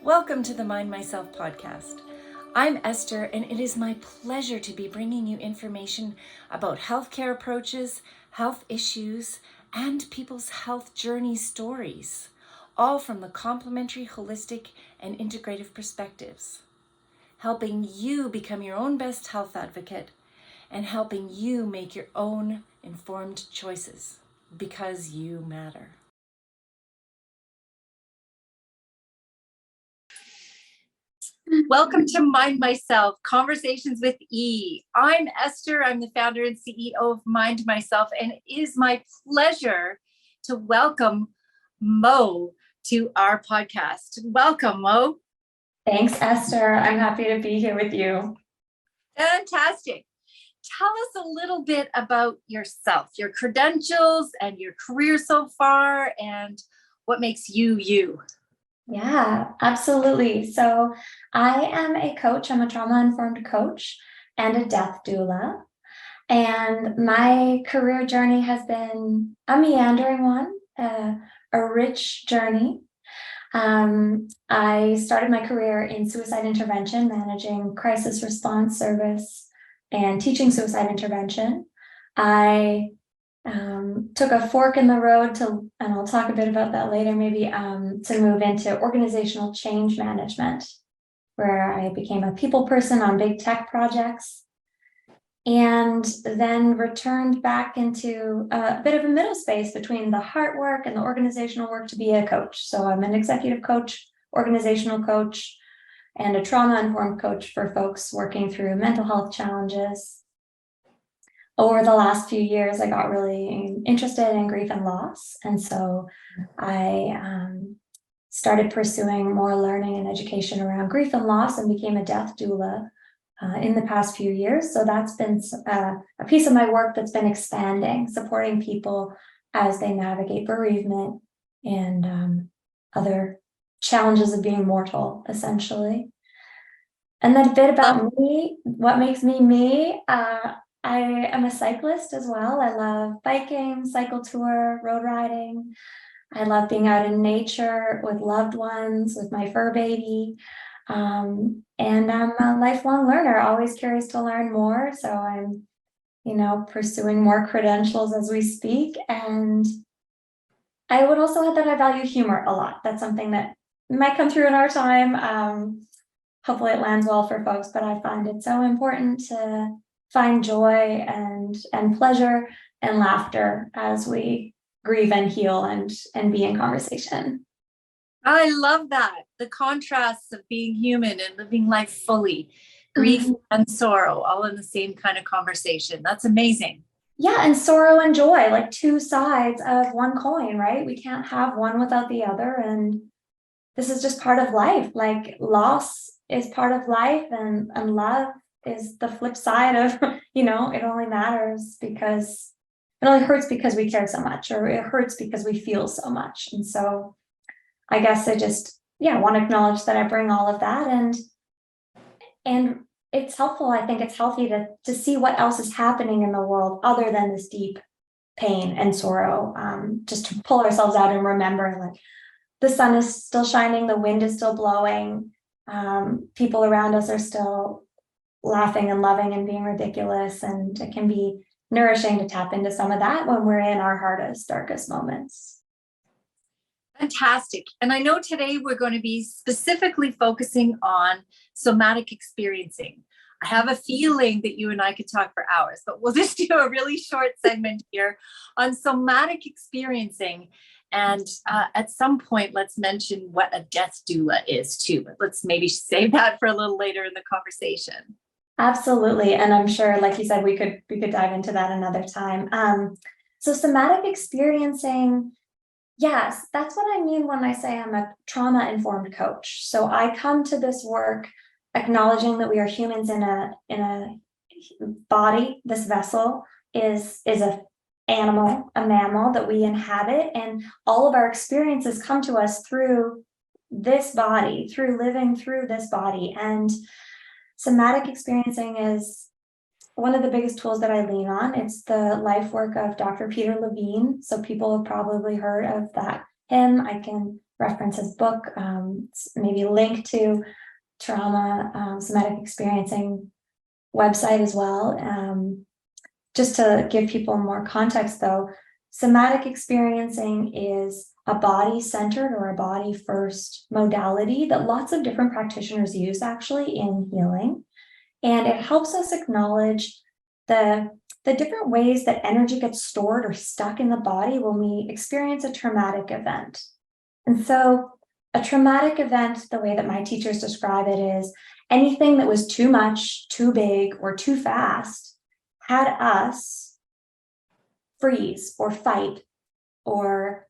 Welcome to the Mind Myself podcast. I'm Esther, and it is my pleasure to be bringing you information about healthcare approaches, health issues, and people's health journey stories, all from the complementary, holistic, and integrative perspectives, helping you become your own best health advocate and helping you make your own informed choices because you matter. Welcome to Mind Myself, Conversations with E. I'm Esther. I'm the founder and CEO of Mind Myself, and it is my pleasure to welcome Mo to our podcast. Welcome, Mo. Thanks, Esther. I'm happy to be here with you. Fantastic. Tell us a little bit about yourself, your credentials and your career so far, and what makes you you. Yeah, absolutely. So I am a coach. I'm a trauma-informed coach and a death doula. And my career journey has been a meandering one, a rich journey. I started my career in suicide intervention, managing crisis response service and teaching suicide intervention. I took a fork in the road and I'll talk a bit about that later, maybe to move into organizational change management, where I became a people person on big tech projects, and then returned back into a bit of a middle space between the heart work and the organizational work to be a coach. So I'm an executive coach, organizational coach, and a trauma-informed coach for folks working through mental health challenges. Over the last few years, I got really interested in grief and loss. And so I started pursuing more learning and education around grief and loss and became a death doula in the past few years. So that's been a piece of my work that's been expanding, supporting people as they navigate bereavement and other challenges of being mortal, essentially. And then a bit about me, what makes me me. I am a cyclist as well. I love biking, cycle tour, road riding. I love being out in nature with loved ones, with my fur baby. And I'm a lifelong learner, always curious to learn more. So I'm, pursuing more credentials as we speak. And I would also add that I value humor a lot. That's something that might come through in our time. Hopefully it lands well for folks, but I find it so important to find joy and pleasure and laughter as we grieve and heal and be in conversation. I love that. The contrasts of being human and living life fully, grief and sorrow, all in the same kind of conversation. That's amazing. Yeah, and sorrow and joy, like two sides of one coin, right? We can't have one without the other. And this is just part of life. Like loss is part of life, and love is the flip side of, it only matters because it only hurts because we care so much, or it hurts because we feel so much. And so I guess I just, want to acknowledge that I bring all of that, and it's helpful. I think it's healthy to see what else is happening in the world other than this deep pain and sorrow, just to pull ourselves out and remember, like, the sun is still shining, the wind is still blowing, people around us are still laughing and loving and being ridiculous, and it can be nourishing to tap into some of that when we're in our hardest, darkest moments. Fantastic. And I know today we're going to be specifically focusing on somatic experiencing. I have a feeling that you and I could talk for hours, but we'll just do a really short segment here on somatic experiencing. And at some point, let's mention what a death doula is too, but let's maybe save that for a little later in the conversation. Absolutely. And I'm sure, like you said, we could dive into that another time. So somatic experiencing, yes, that's what I mean when I say I'm a trauma-informed coach. So I come to this work acknowledging that we are humans in a body. This vessel is a mammal that we inhabit, and all of our experiences come to us through this body, through living through this body. And somatic experiencing is one of the biggest tools that I lean on. It's the life work of Dr. Peter Levine. So people have probably heard of that, him. I can reference his book, maybe link to trauma, somatic experiencing website as well. Just to give people more context though, somatic experiencing is a body-centered or a body-first modality that lots of different practitioners use actually in healing. And it helps us acknowledge the different ways that energy gets stored or stuck in the body when we experience a traumatic event. And so a traumatic event, the way that my teachers describe it, is anything that was too much, too big, or too fast had us freeze or fight or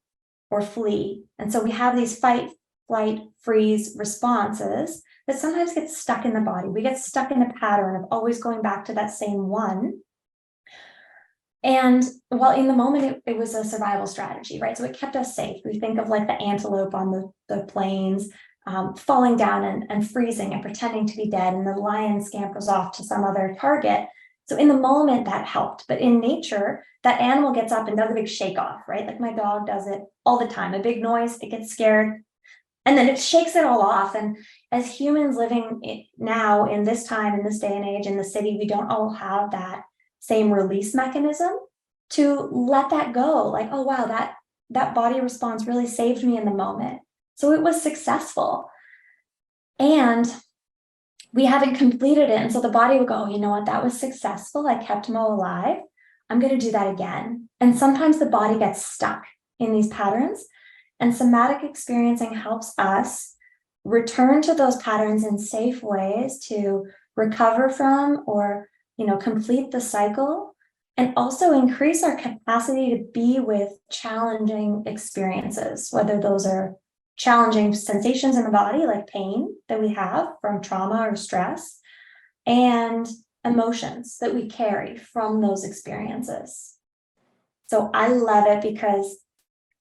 flee. And so we have these fight, flight, freeze responses that sometimes get stuck in the body. We get stuck in a pattern of always going back to that same one. And while in the moment, it was a survival strategy, right? So it kept us safe. We think of like the antelope on the plains, falling down and freezing and pretending to be dead, and the lion scampers off to some other target. So in the moment that helped, but in nature, that animal gets up and does a big shake off, right? Like my dog does it all the time, a big noise, it gets scared, and then it shakes it all off. And as humans living now in this time, in this day and age in the city, we don't all have that same release mechanism to let that go. Like, oh wow, that body response really saved me in the moment. So it was successful. And we haven't completed it. And so the body will go, oh, you know what, that was successful. I kept Mo alive. I'm going to do that again. And sometimes the body gets stuck in these patterns. And somatic experiencing helps us return to those patterns in safe ways to recover from or, complete the cycle, and also increase our capacity to be with challenging experiences, whether those are challenging sensations in the body, like pain that we have from trauma or stress, and emotions that we carry from those experiences. So I love it because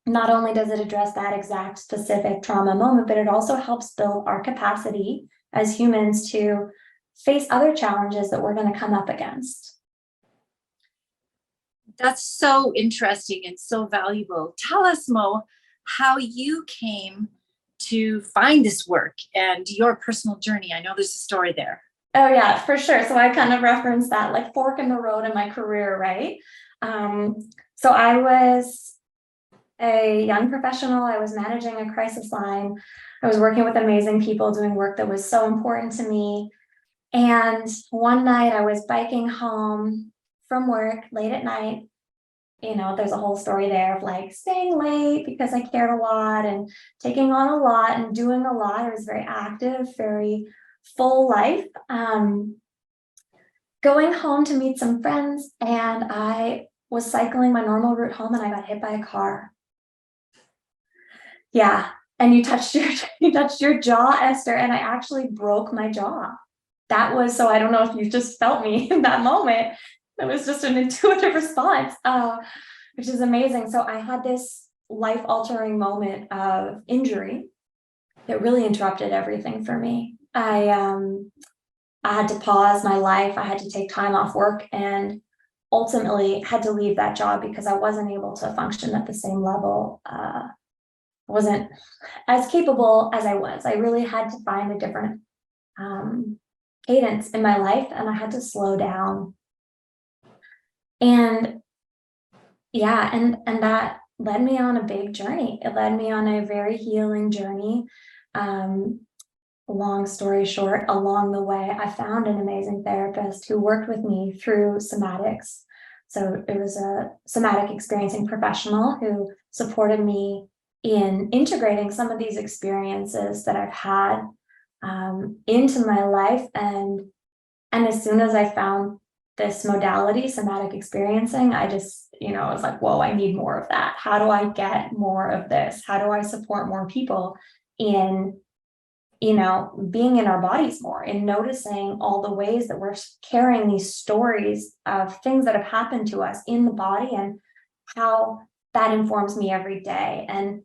not only does it address that exact specific trauma moment, but it also helps build our capacity as humans to face other challenges that we're going to come up against. That's so interesting and so valuable. Tell us, Mo, how you came to find this work and your personal journey. I know there's a story there. Oh yeah, for sure. So I kind of referenced that like fork in the road in my career, right? So I was a young professional. I was managing a crisis line. I was working with amazing people doing work that was so important to me. And one night I was biking home from work late at night. There's a whole story there of like staying late because I cared a lot and taking on a lot and doing a lot. I was very active, very full life. Going home to meet some friends, and I was cycling my normal route home and I got hit by a car. Yeah. And you touched your jaw, Esther, and I actually broke my jaw. That was, so I don't know if you just felt me in that moment. It was just an intuitive response, which is amazing. So I had this life-altering moment of injury that really interrupted everything for me. I had to pause my life. I had to take time off work and ultimately had to leave that job because I wasn't able to function at the same level. Wasn't as capable as I was. I really had to find a different cadence in my life, and I had to slow down. And yeah, and that led me on a big journey. It led me on a very healing journey. Long story short, along the way, I found an amazing therapist who worked with me through somatics. So it was a somatic experiencing professional who supported me in integrating some of these experiences that I've had into my life. And as soon as I found this modality, somatic experiencing, I just, was like, whoa, I need more of that. How do I get more of this? How do I support more people in, being in our bodies more, in noticing all the ways that we're carrying these stories of things that have happened to us in the body and how that informs me every day. And,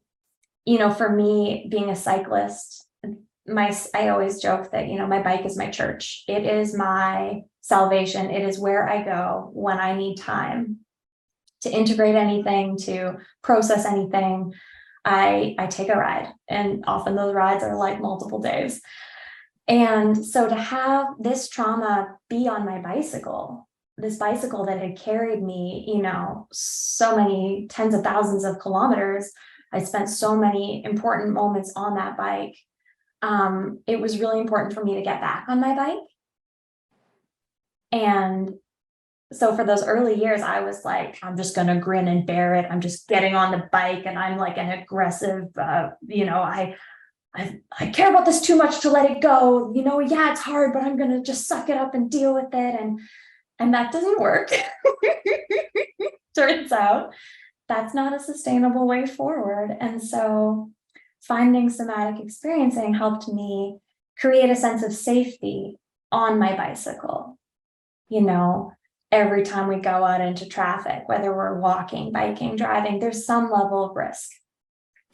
for me, being a cyclist, I always joke that, my bike is my church. It is my salvation. It is where I go when I need time to integrate anything, to process anything. I take a ride, and often those rides are like multiple days. And so to have this trauma be on my bicycle, this bicycle that had carried me, so many tens of thousands of kilometers, I spent so many important moments on that bike. It was really important for me to get back on my bike. And so for those early years, I was like, I'm just going to grin and bear it. I'm just getting on the bike, and I'm like an aggressive, I care about this too much to let it go. Yeah, it's hard, but I'm going to just suck it up and deal with it. And that doesn't work. Turns out that's not a sustainable way forward. And so finding somatic experiencing helped me create a sense of safety on my bicycle. Every time we go out into traffic, whether we're walking, biking, driving, there's some level of risk.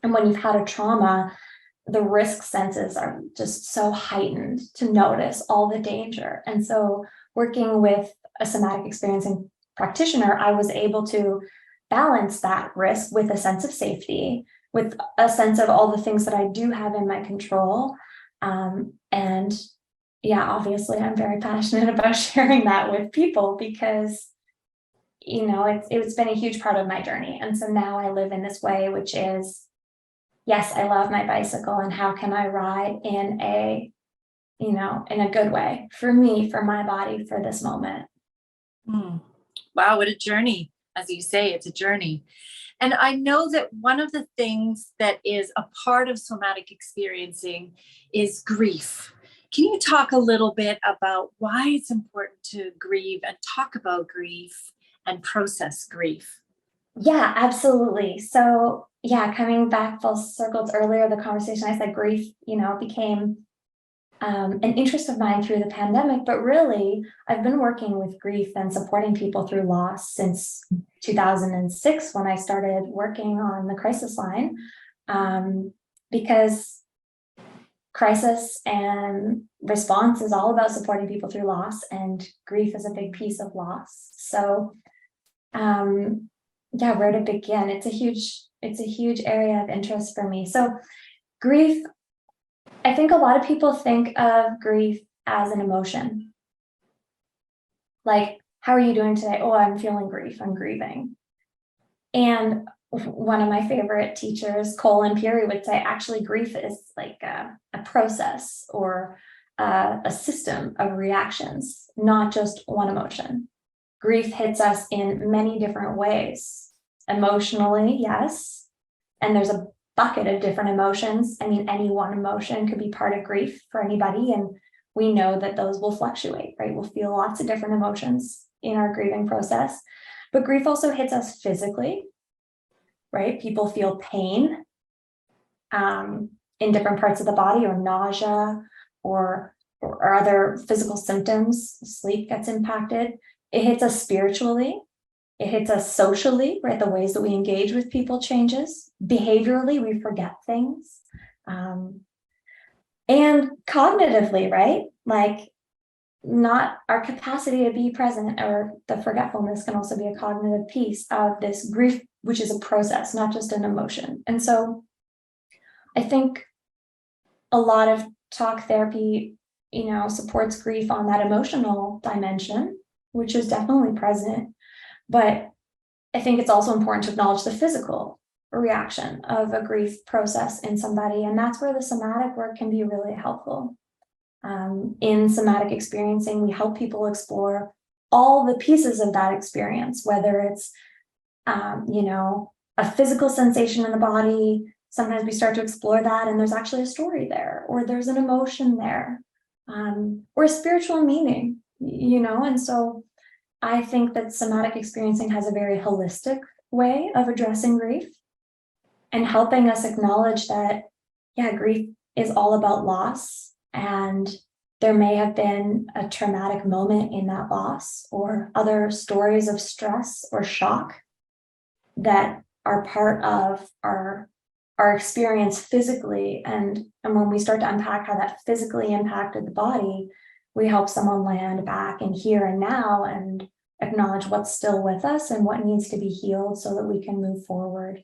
And when you've had a trauma, the risk senses are just so heightened to notice all the danger. And so working with a somatic experiencing practitioner, I was able to balance that risk with a sense of safety, with a sense of all the things that I do have in my control. And yeah, obviously I'm very passionate about sharing that with people because it's been a huge part of my journey. And so now I live in this way, which is, yes, I love my bicycle, and how can I ride in a good way for me, for my body, for this moment. Wow, what a journey. As you say, it's a journey. And I know that one of the things that is a part of somatic experiencing is grief. Can you talk a little bit about why it's important to grieve and talk about grief and process grief? Yeah, absolutely. So yeah, coming back full circles earlier, the conversation, I said grief, became an interest of mine through the pandemic, but really I've been working with grief and supporting people through loss since 2006 when I started working on the crisis line, because crisis and response is all about supporting people through loss, and grief is a big piece of loss. So yeah, where to begin? It's a huge area of interest for me. So grief, I think a lot of people think of grief as an emotion. Like, how are you doing today? Oh, I'm feeling grief. I'm grieving. And one of my favorite teachers, Cole and Peary, would say, actually, grief is like a process or a system of reactions, not just one emotion. Grief hits us in many different ways. Emotionally, yes. And there's a bucket of different emotions. I mean, any one emotion could be part of grief for anybody. And we know that those will fluctuate, right? We'll feel lots of different emotions in our grieving process. But grief also hits us physically, right? People feel pain in different parts of the body, or nausea, or other physical symptoms. Sleep gets impacted. It hits us spiritually. It hits us socially, right? The ways that we engage with people changes. Behaviorally, we forget things. And cognitively, right? Like, not our capacity to be present, or the forgetfulness can also be a cognitive piece of this grief, which is a process, not just an emotion. And so I think a lot of talk therapy, supports grief on that emotional dimension, which is definitely present. But I think it's also important to acknowledge the physical reaction of a grief process in somebody. And that's where the somatic work can be really helpful. In somatic experiencing, we help people explore all the pieces of that experience, whether it's, a physical sensation in the body. Sometimes we start to explore that, and there's actually a story there, or there's an emotion there, or a spiritual meaning, and so I think that somatic experiencing has a very holistic way of addressing grief and helping us acknowledge that, yeah, grief is all about loss, and there may have been a traumatic moment in that loss, or other stories of stress or shock that are part of our experience physically. And when we start to unpack how that physically impacted the body, we help someone land back in here and now and acknowledge what's still with us and what needs to be healed so that we can move forward.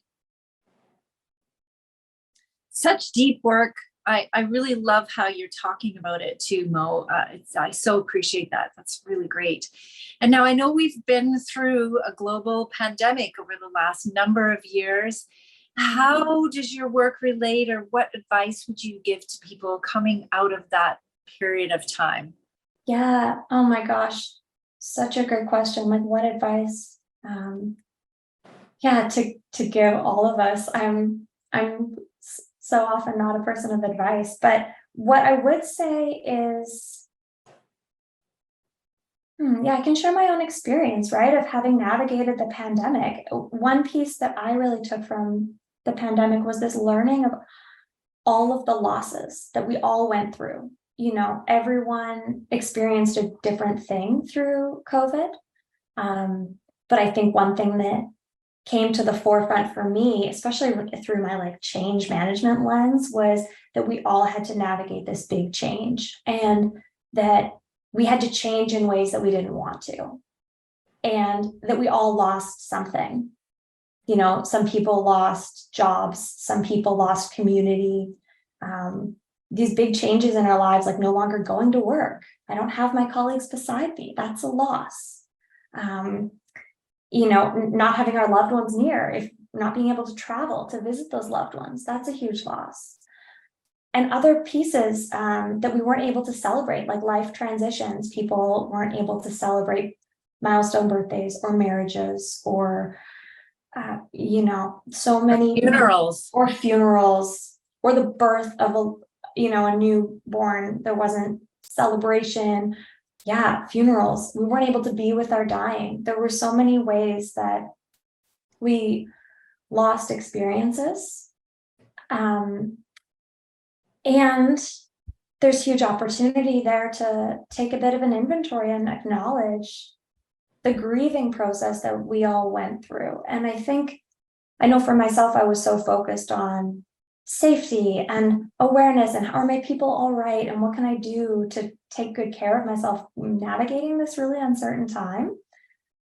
Such deep work. I really love how you're talking about it too, Mo. I so appreciate that. That's really great. And now I know we've been through a global pandemic over the last number of years. How does your work relate, or what advice would you give to people coming out of that period of time? Yeah. Oh my gosh. Such a good question. Like, what advice? Yeah, to give all of us. So often not a person of advice, but what I would say is, yeah, I can share my own experience, right, of having navigated the pandemic. One piece that I really took from the pandemic was this learning of all of the losses that we all went through. You know, everyone experienced a different thing through COVID. But I think one thing that came to the forefront for me, especially through my like change management lens, was that we all had to navigate this big change, and that we had to change in ways that we didn't want to, and that we all lost something. You know, some people lost jobs, some people lost community. These big changes in our lives, like no longer going to work. I don't have my colleagues beside me. That's a loss. You know, not having our loved ones near, if not being able to travel to visit those loved ones, that's a huge loss. And other pieces that we weren't able to celebrate, like life transitions. People weren't able to celebrate milestone birthdays or marriages, or you know, so many Funerals. or funerals, or the birth of a newborn. There wasn't celebration. Yeah, funerals. We weren't able to be with our dying. There were so many ways that we lost experiences. And there's huge opportunity there to take a bit of an inventory and acknowledge the grieving process that we all went through. And I know for myself, I was so focused on safety and awareness and how are my people all right, and what can I do to take good care of myself navigating this really uncertain time,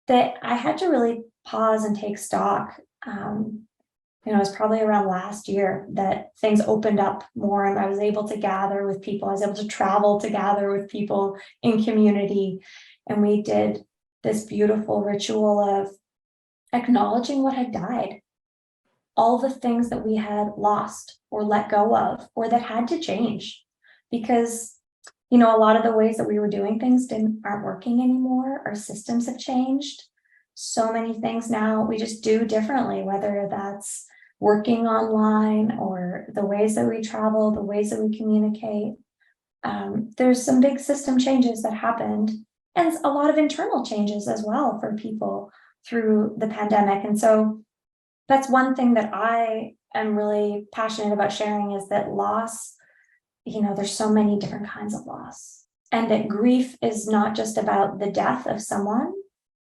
that I had to really pause and take stock. It was probably around last year that things opened up more, and I was able to gather with people. I was able to travel to gather with people in community, and we did this beautiful ritual of acknowledging what had died, all the things that we had lost or let go of, or that had to change, because a lot of the ways that we were doing things aren't working anymore. Our systems have changed. So many things now we just do differently, whether that's working online or the ways that we travel, the ways that we communicate. There's some big system changes that happened, and a lot of internal changes as well for people through the pandemic. And so that's one thing that I am really passionate about sharing, is that loss, there's so many different kinds of loss, and that grief is not just about the death of someone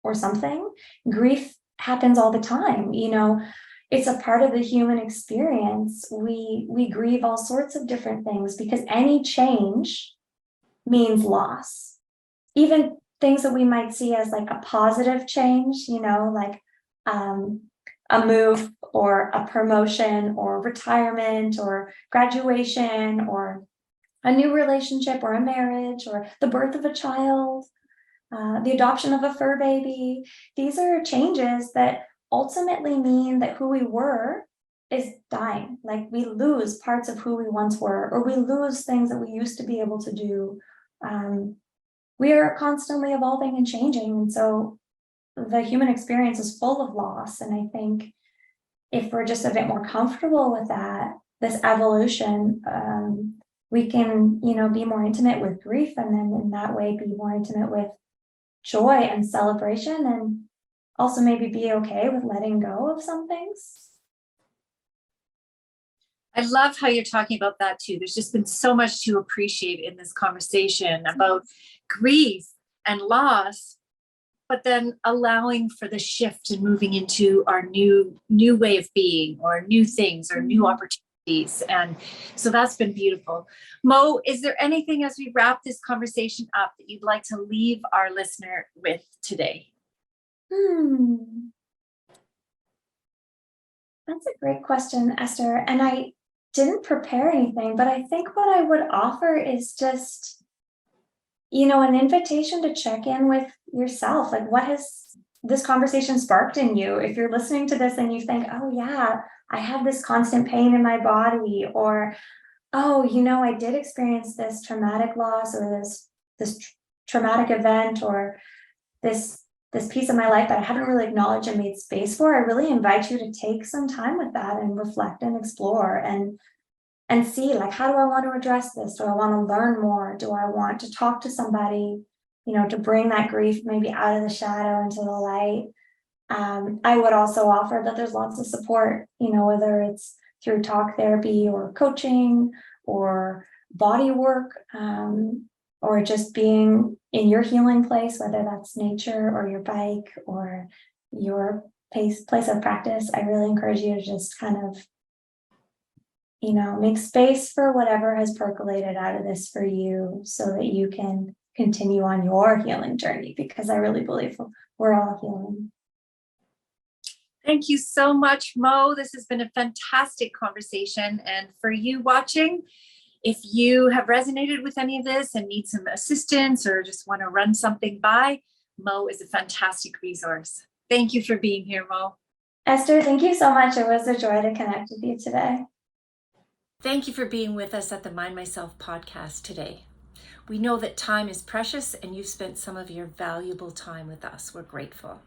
or something. Grief happens all the time. It's a part of the human experience. We grieve all sorts of different things, because any change means loss. Even things that we might see as like a positive change, like a move or a promotion or retirement or graduation or a new relationship or a marriage or the birth of a child, the adoption of a fur baby. These are changes that ultimately mean that who we were is dying. Like, we lose parts of who we once were, or we lose things that we used to be able to do. We are constantly evolving and changing. And so the human experience is full of loss. And I think if we're just a bit more comfortable with that, this evolution, we can, be more intimate with grief, and then in that way be more intimate with joy and celebration, and also maybe be okay with letting go of some things. I love how you're talking about that too. There's just been so much to appreciate in this conversation about grief and loss, but then allowing for the shift and moving into our new way of being, or new things, or new opportunities. And so that's been beautiful. Mo, is there anything as we wrap this conversation up that you'd like to leave our listener with today? That's a great question, Esther. And didn't prepare anything, but I think what I would offer is just, an invitation to check in with yourself. Like, what has this conversation sparked in you? If you're listening to this and you think, oh, yeah, I have this constant pain in my body, or, oh, I did experience this traumatic loss, or this traumatic event, or this piece of my life that I haven't really acknowledged and made space for. I really invite you to take some time with that and reflect and explore and see, like, how do I want to address this? Do I want to learn more? Do I want to talk to somebody, to bring that grief maybe out of the shadow into the light? I would also offer that there's lots of support, whether it's through talk therapy or coaching or body work, or just being in your healing place, whether that's nature or your bike or your place of practice. I really encourage you to just kind of, make space for whatever has percolated out of this for you so that you can continue on your healing journey, because I really believe we're all healing. Thank you so much, Mo. This has been a fantastic conversation. And for you watching, if you have resonated with any of this and need some assistance or just want to run something by, Mo is a fantastic resource. Thank you for being here, Mo. Esther, thank you so much. It was a joy to connect with you today. Thank you for being with us at the Mind Myself podcast today. We know that time is precious and you've spent some of your valuable time with us. We're grateful.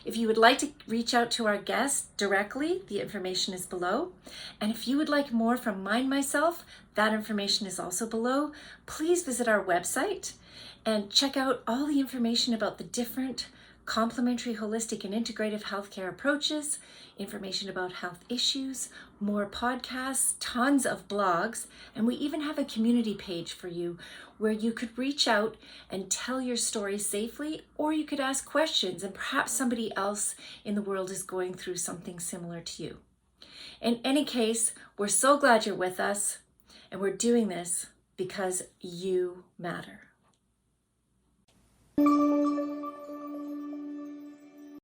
If you would like to reach out to our guest directly, the information is below. And if you would like more from Mind Myself, that information is also below. Please visit our website and check out all the information about the different complementary, holistic, and integrative healthcare approaches, information about health issues, more podcasts, tons of blogs, and we even have a community page for you where you could reach out and tell your story safely, or you could ask questions and perhaps somebody else in the world is going through something similar to you. In any case, we're so glad you're with us, and we're doing this because you matter.